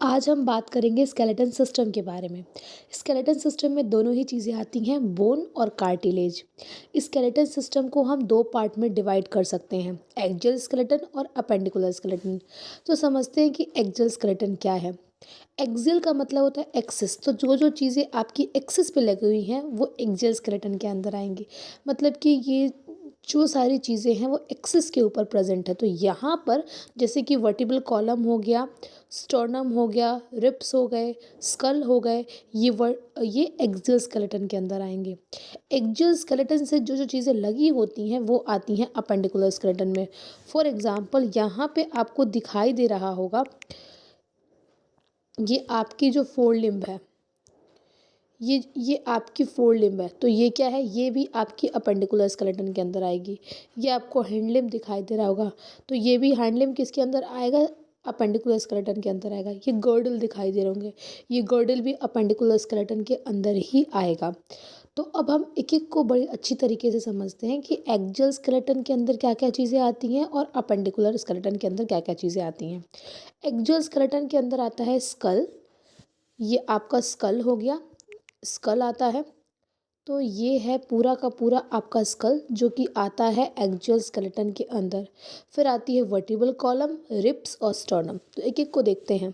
आज हम बात करेंगे स्केलेटन सिस्टम के बारे में। स्केलेटन सिस्टम में दोनों ही चीज़ें आती हैं, बोन और कार्टिलेज। स्केलेटन सिस्टम को हम दो पार्ट में डिवाइड कर सकते हैं, एक्सियल स्केलेटन और अपेंडिकुलर स्केलेटन। तो समझते हैं कि एक्सियल स्केलेटन क्या है। एक्सियल का मतलब होता है एक्सिस, तो जो जो चीज़ें आपकी एक्सिस पे लगी हुई हैं वो एक्सियल स्केलेटन के अंदर आएंगी। मतलब कि ये जो सारी चीज़ें हैं वो एक्सिस के ऊपर प्रेजेंट है। तो यहाँ पर जैसे कि वर्टिब्रल कॉलम हो गया, स्टर्नम हो गया, रिब्स हो गए, स्कल हो गए, ये एक्सियल स्केलेटन के अंदर आएंगे। एक्सियल स्केलेटन से जो जो चीज़ें लगी होती हैं वो आती हैं अपेंडिकुलर स्केलेटन में। फॉर एग्जांपल यहाँ पे आपको दिखाई दे रहा होगा, ये आपकी जो फोर लिम्ब है, ये आपकी फोर लिम्ब है। तो ये क्या है, ये भी आपकी अपेंडिकुलर स्केलेटन के अंदर आएगी। ये आपको हैंड लिम्ब दिखाई दे रहा होगा, तो ये भी हैंड लिम्ब किसके अंदर आएगा, अपेंडिकुलर स्केलेटन के अंदर आएगा। ये गर्डल दिखाई दे रहे होंगे, ये गर्डल भी अपेंडिकुलर स्केलेटन के अंदर ही आएगा। तो अब हम एक एक को बड़ी अच्छी तरीके से समझते हैं कि एक्सियल स्केलेटन के अंदर क्या क्या चीज़ें आती हैं और अपेंडिकुलर स्केलेटन के अंदर क्या क्या चीज़ें आती हैं। एक्सियल स्केलेटन के अंदर आता है स्कल, ये आपका स्कल हो गया, स्कल आता है। तो ये है पूरा का पूरा आपका स्कल जो कि आता है एक्सियल स्केलेटन के अंदर। फिर आती है वर्टिब्रल कॉलम, रिब्स और स्टर्नम। तो एक एक को देखते हैं।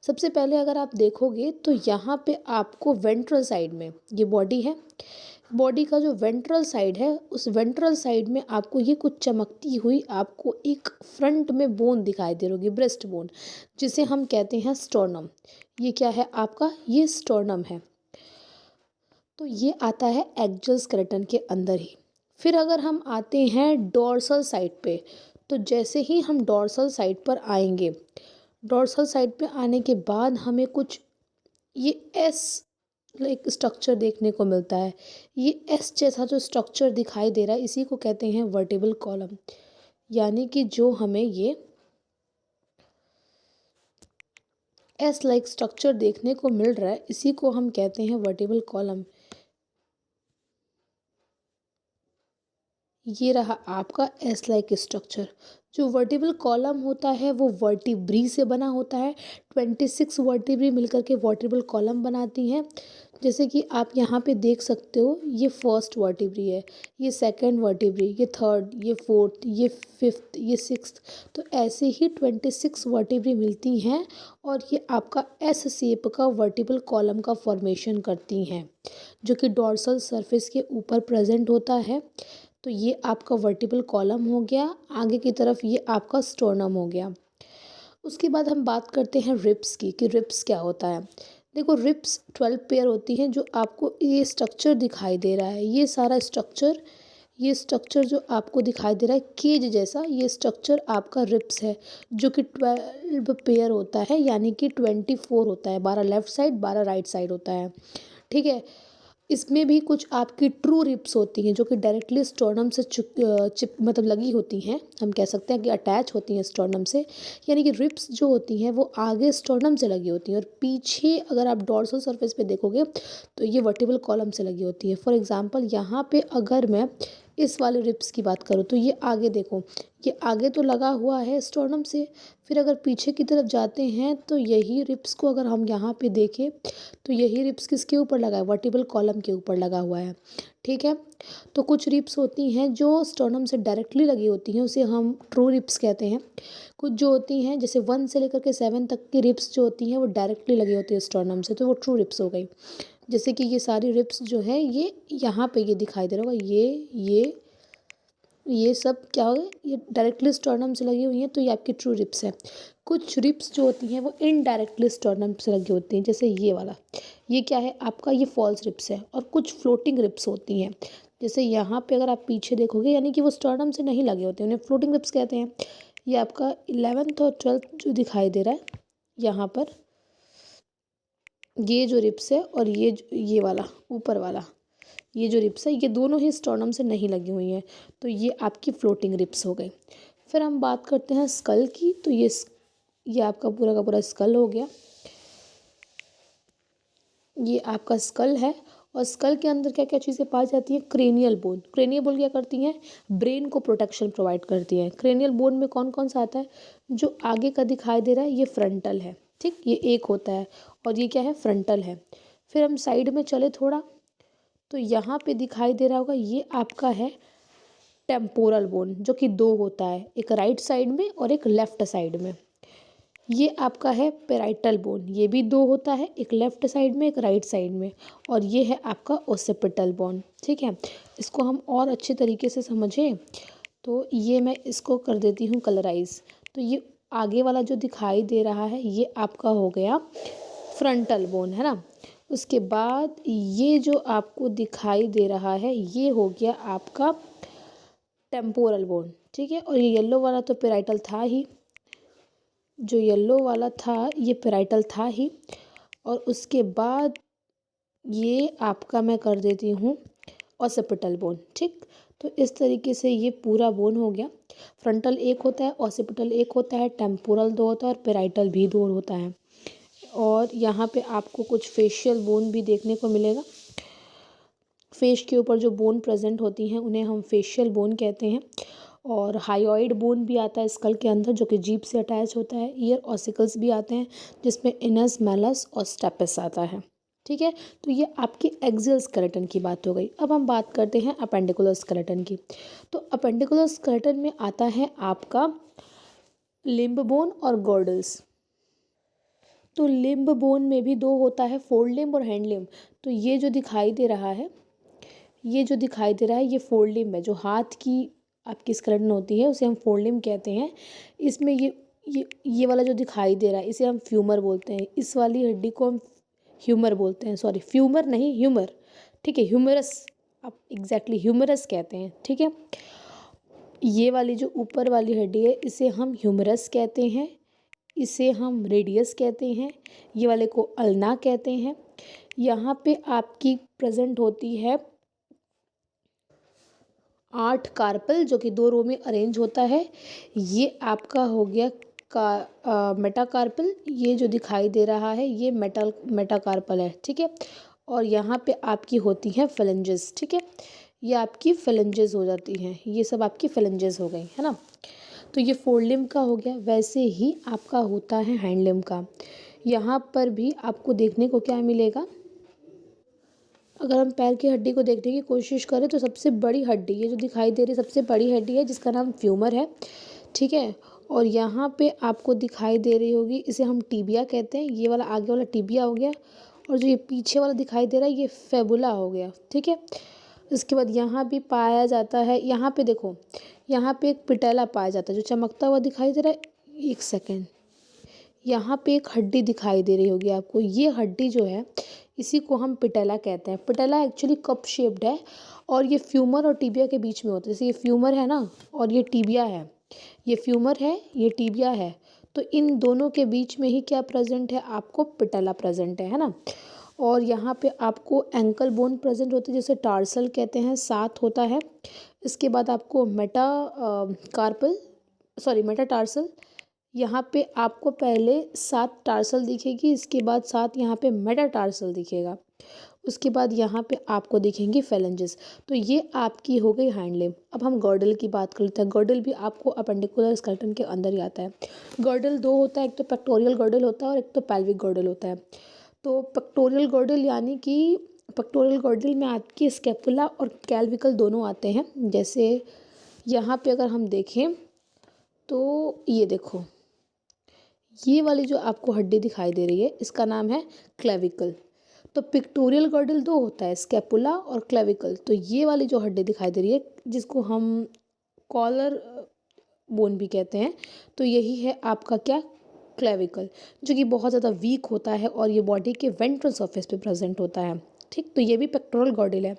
सबसे पहले अगर आप देखोगे तो यहाँ पे आपको वेंट्रल साइड में, ये बॉडी है, बॉडी का जो वेंट्रल साइड है उस वेंट्रल साइड में आपको ये कुछ चमकती हुई आपको एक फ्रंट में बोन दिखाई दे रही होगी, ब्रेस्ट बोन, जिसे हम कहते हैं स्टर्नम। ये क्या है आपका, ये स्टर्नम है। तो ये आता है एक्सियल स्केलेटन के अंदर ही। फिर अगर हम आते हैं डोर्सल साइड पे, तो जैसे ही हम डोर्सल साइड पर आएंगे, डोर्सल साइड पे आने के बाद हमें कुछ ये एस लाइक स्ट्रक्चर देखने को मिलता है। ये एस जैसा जो स्ट्रक्चर दिखाई दे रहा है इसी को कहते हैं वर्टिब्रल कॉलम। यानी कि जो हमें ये एस लाइक स्ट्रक्चर देखने को मिल रहा है इसी को हम कहते हैं वर्टिब्रल कॉलम। ये रहा आपका एस लाइक स्ट्रक्चर। जो वर्टिब्रल कॉलम होता है वो वर्टिब्री से बना होता है। 26 वर्टिब्री मिलकर के वर्टिब्रल कॉलम बनाती हैं। जैसे कि आप यहाँ पे देख सकते हो, ये फर्स्ट वर्टिब्री है, ये सेकंड वर्टिब्री, ये थर्ड, ये फोर्थ, ये फिफ्थ, ये सिक्स्थ। तो ऐसे ही 26 वर्टिब्री मिलती हैं और ये आपका एस शेप का वर्टिब्रल कॉलम का फॉर्मेशन करती हैं, जो कि डोर्सल सरफेस के ऊपर प्रेजेंट होता है। तो ये आपका वर्टिब्रल कॉलम हो गया, आगे की तरफ ये आपका स्टर्नम हो गया। उसके बाद हम बात करते हैं रिब्स की, कि रिब्स क्या होता है। देखो रिब्स 12 पेयर होती हैं। जो आपको ये स्ट्रक्चर दिखाई दे रहा है, ये सारा स्ट्रक्चर, ये स्ट्रक्चर जो आपको दिखाई दे रहा है केज जैसा, ये स्ट्रक्चर आपका रिब्स है, जो कि 12 पेयर होता है, यानी कि 24 होता है। 12 लेफ्ट साइड, 12 राइट साइड होता है। ठीक है। इसमें भी कुछ आपकी ट्रू रिब्स होती हैं जो कि डायरेक्टली स्टर्नम से चिप मतलब लगी होती हैं, हम कह सकते हैं कि अटैच होती हैं स्टर्नम से। यानी कि रिब्स जो होती हैं वो आगे स्टर्नम से लगी होती हैं और पीछे अगर आप डोर्सल सरफेस पे देखोगे तो ये वर्टिब्रल कॉलम से लगी होती है। फॉर एग्जांपल यहाँ पे अगर मैं इस वाले रिब्स की बात करूँ तो ये आगे देखो, ये आगे तो लगा हुआ है स्टर्नम से। फिर अगर पीछे की तरफ जाते हैं तो यही रिब्स को अगर हम यहाँ पे देखें तो यही रिब्स किसके ऊपर लगा है, वर्टिब्रल कॉलम के ऊपर लगा हुआ है। ठीक है। तो कुछ रिब्स होती हैं जो स्टर्नम से डायरेक्टली लगी होती हैं, उसे हम ट्रू रिब्स कहते हैं। कुछ जो होती हैं जैसे 1 से लेकर के 7 तक की रिब्स जो होती हैं वो डायरेक्टली लगी होती है स्टर्नम से, तो वो ट्रू रिब्स हो गई। जैसे कि ये सारी रिब्स जो है ये यहाँ पे ये दिखाई दे रहा होगा, ये सब क्या हो गए, ये डायरेक्टली स्टर्नम से लगी हुई हैं, तो ये आपकी ट्रू रिब्स है। कुछ रिब्स जो होती हैं वो इनडायरेक्टली स्टर्नम से लगी होती हैं, जैसे ये वाला, ये क्या है आपका, ये फॉल्स रिब्स है। और कुछ फ्लोटिंग रिब्स होती हैं, जैसे यहाँ पे अगर आप पीछे देखोगे यानी कि वो स्टर्नम से नहीं लगे होते, उन्हें फ्लोटिंग रिब्स कहते हैं। ये आपका 11th और 12th जो दिखाई दे रहा है यहाँ पर, ये जो रिब्स है और ये वाला ऊपर वाला, ये जो रिब्स है ये दोनों ही स्टर्नम से नहीं लगी हुई हैं, तो ये आपकी फ्लोटिंग रिब्स हो गई। फिर हम बात करते हैं स्कल की, तो ये आपका पूरा का पूरा स्कल हो गया। ये आपका स्कल है और स्कल के अंदर क्या क्या चीज़ें पाई जाती हैं, क्रेनियल बोन। क्रेनियल बोन क्या करती हैं, ब्रेन को प्रोटेक्शन प्रोवाइड करती है। क्रेनियल बोन में कौन कौन सा आता है, जो आगे का दिखाई दे रहा है ये फ्रंटल है। ठीक, ये एक होता है और ये क्या है, फ्रंटल है। फिर हम साइड में चले थोड़ा तो यहाँ पे दिखाई दे रहा होगा, ये आपका है टेम्पोरल बोन, जो कि दो होता है, एक राइट साइड में और एक लेफ्ट साइड में। ये आपका है पेराइटल बोन, ये भी दो होता है, एक लेफ्ट साइड में एक राइट साइड में। और ये है आपका ओसिपिटल बोन। ठीक है, इसको हम और अच्छे तरीके से समझें तो ये मैं इसको कर देती हूँ कलराइज। तो ये आगे वाला जो दिखाई दे रहा है ये आपका हो गया फ्रंटल बोन, है ना। उसके बाद ये जो आपको दिखाई दे रहा है ये हो गया आपका टेम्पोरल बोन। ठीक है, और ये येलो वाला तो पेराइटल था ही, जो येलो वाला था ये पेराइटल था ही। और उसके बाद ये आपका मैं कर देती हूँ ऑसिपिटल बोन। ठीक, तो इस तरीके से ये पूरा बोन हो गया। फ्रंटल एक होता है, ऑसिपिटल एक होता है, टेम्पोरल दो होता है और पेराइटल भी दो होता है। और यहाँ पे आपको कुछ फेशियल बोन भी देखने को मिलेगा। फेस के ऊपर जो बोन प्रेजेंट होती हैं उन्हें हम फेशियल बोन कहते हैं। और हायोइड बोन भी आता है स्कल के अंदर, जो कि जीभ से अटैच होता है। ईयर ऑसिकल्स भी आते हैं जिसमें इनस, मैलस और स्टेपस आता है। ठीक है, तो ये आपकी एक्सियल स्केलेटन की बात हो गई। अब हम बात करते हैं अपेंडिकुलर स्केलेटन की। तो अपेंडिकुलर स्केलेटन में आता है आपका लिम्ब बोन और गॉर्डल्स। तो लिम्ब बोन में भी दो होता है, फोर लिम्ब और हैंड लिम्ब। तो ये जो दिखाई दे रहा है, ये फोर लिम्ब है। जो हाथ की आपकी स्केलेटन होती है उसे हम फोर लिम्ब कहते हैं। इसमें ये वाला जो दिखाई दे रहा है इसे हम फ्यूमर बोलते हैं। इस वाली हड्डी को हम ह्यूमर बोलते हैं, सॉरी फ्यूमर नहीं, ह्यूमर। ठीक है, ह्यूमरस, आप एग्जैक्टली ह्यूमरस कहते हैं। ठीक है, ये वाली जो ऊपर वाली हड्डी है इसे हम ह्यूमरस कहते हैं, इसे हम रेडियस कहते हैं, ये वाले को अल्ना कहते हैं। यहाँ पे आपकी प्रेजेंट होती है 8 कार्पल, जो कि 2 रो में अरेंज होता है। ये आपका हो गया मेटाकार्पल। ये जो दिखाई दे रहा है ये मेटाकार्पल है। ठीक है, और यहाँ पे आपकी होती हैं फेलेंजेस। ठीक है, ये आपकी फेलेंजेस हो जाती हैं, ये सब आपकी फेलेंजेस हो गई, है ना। तो ये फोर लिम्ब का हो गया। वैसे ही आपका होता है हैंड लिम्ब का। यहाँ पर भी आपको देखने को क्या मिलेगा, अगर हम पैर की हड्डी को देखने की कोशिश करें तो सबसे बड़ी हड्डी, ये जो दिखाई दे रही है सबसे बड़ी हड्डी है, जिसका नाम फ्यूमर है। ठीक है, और यहाँ पे आपको दिखाई दे रही होगी, इसे हम टीबिया कहते हैं। ये वाला आगे वाला टीबिया हो गया, और जो ये पीछे वाला दिखाई दे रहा है ये फेबुला हो गया। ठीक है, इसके बाद यहाँ भी पाया जाता है, यहाँ पे देखो, यहाँ पे एक पिटेला पाया जाता है जो चमकता हुआ दिखाई दे रहा है। एक सेकेंड, यहाँ पे एक हड्डी दिखाई दे रही होगी आपको, ये हड्डी जो है इसी को हम पिटेला कहते हैं। पिटेला एक्चुअली कप शेप्ड है और ये फ्यूमर और टीबिया के बीच में होता है। जैसे ये फ्यूमर है ना और ये टीबिया है, ये फ्यूमर है, ये टीबिया है, तो इन दोनों के बीच में ही क्या प्रेजेंट है, आपको पिटेला प्रेजेंट है ना। और यहाँ पे आपको एंकल बोन प्रेजेंट होती है जिसे टार्सल कहते हैं, 7 होता है। इसके बाद आपको मेटाटार्सल, यहाँ पे आपको पहले 7 टार्सल दिखेगी, इसके बाद 7 यहाँ पे मेटाटार्सल दिखेगा, उसके बाद यहाँ पे आपको दिखेंगी फेलेंजेस। तो ये आपकी हो गई हैंड लिम्ब। अब हम गॉर्डल की बात करते हैं। गॉर्डल भी आपको अपेंडिकुलर स्केलेटन के अंदर ही आता है। गॉर्डल दो होता है, एक तो पेक्टोरियल गॉर्डल होता है और एक तो पेल्विक गॉर्डल होता है। तो पेक्टोरियल गॉर्डल यानी कि पेक्टोरियल गॉर्डल में आपकी स्कैपुला और कैल्विकल दोनों आते हैं। जैसे यहाँ पे अगर हम देखें तो ये देखो, ये वाली जो आपको हड्डी दिखाई दे रही है इसका नाम है क्लेविकल। तो पिक्टोरियल गॉर्डल दो होता है, स्कैपुला और क्लेविकल। तो ये वाली जो हड्डी दिखाई दे रही है जिसको हम कॉलर बोन भी कहते हैं, तो यही है आपका क्या, क्लेविकल, जो कि बहुत ज़्यादा वीक होता है और ये बॉडी के वेंट्रल सरफेस पे प्रेजेंट होता है। ठीक, तो ये भी पेक्टोरल गॉर्डल है।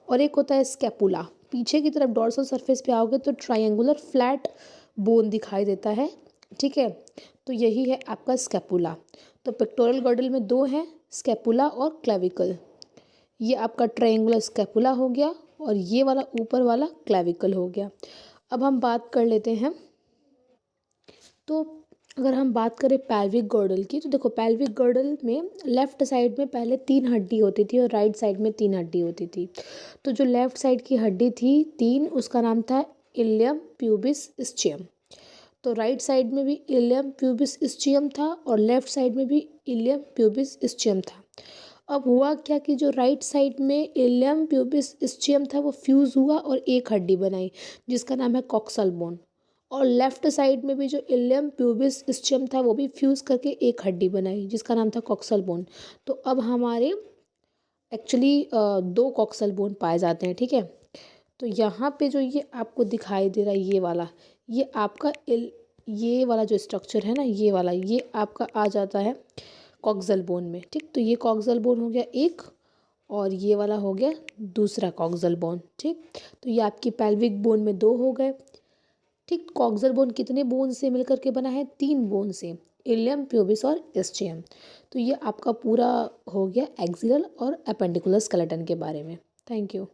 और एक होता है स्कैपुला, पीछे की तरफ डोर्सल सरफेस पे आओगे तो ट्रायंगुलर फ्लैट बोन दिखाई देता है। ठीक है, तो यही है आपका स्कैपुला। तो पेक्टोरल गॉर्डल में दो हैं, स्कैपुला और क्लेविकल। ये आपका ट्रायंगुलर स्कैपुला हो गया और ये वाला ऊपर वाला क्लेविकल हो गया। अब हम बात कर लेते हैं, तो अगर हम बात करें पेल्विक गॉर्डल की, तो देखो पेल्विक गॉर्डल में लेफ्ट साइड में पहले 3 हड्डी होती थी और राइट साइड में 3 हड्डी होती थी। तो जो लेफ्ट साइड की हड्डी थी 3, उसका नाम था इलियम प्यूबिस स्चियम। तो राइट साइड में भी इलियम प्यूबिस ischium था और लेफ्ट साइड में भी इलियम प्यूबिस ischium था। अब हुआ क्या कि जो राइट साइड में इलियम प्यूबिस ischium था वो फ्यूज़ हुआ और एक हड्डी बनाई जिसका नाम है कॉक्सल बोन, और लेफ्ट साइड में भी जो इलियम प्यूबिस ischium था वो भी फ्यूज़ करके एक हड्डी बनाई जिसका नाम था कॉक्सल बोन। तो अब हमारे एक्चुअली दो कॉक्सल बोन पाए जाते हैं, ठीक है। तो यहाँ पे जो ये आपको दिखाई दे रहा है ये आपका ये वाला जो स्ट्रक्चर है ना, ये आपका आ जाता है कॉक्सल बोन में, ठीक। तो ये कॉक्सल बोन हो गया एक, और ये वाला हो गया दूसरा कॉक्सल बोन, ठीक। तो ये आपकी पेल्विक बोन में दो हो गए, ठीक। कॉक्सल बोन कितने बोन से मिलकर के बना है? 3 बोन से, इलियम प्यूबिस और ischium। तो ये आपका पूरा हो गया एक्सियल और एपेंडिकुलर स्केलेटन के बारे में। Thank you.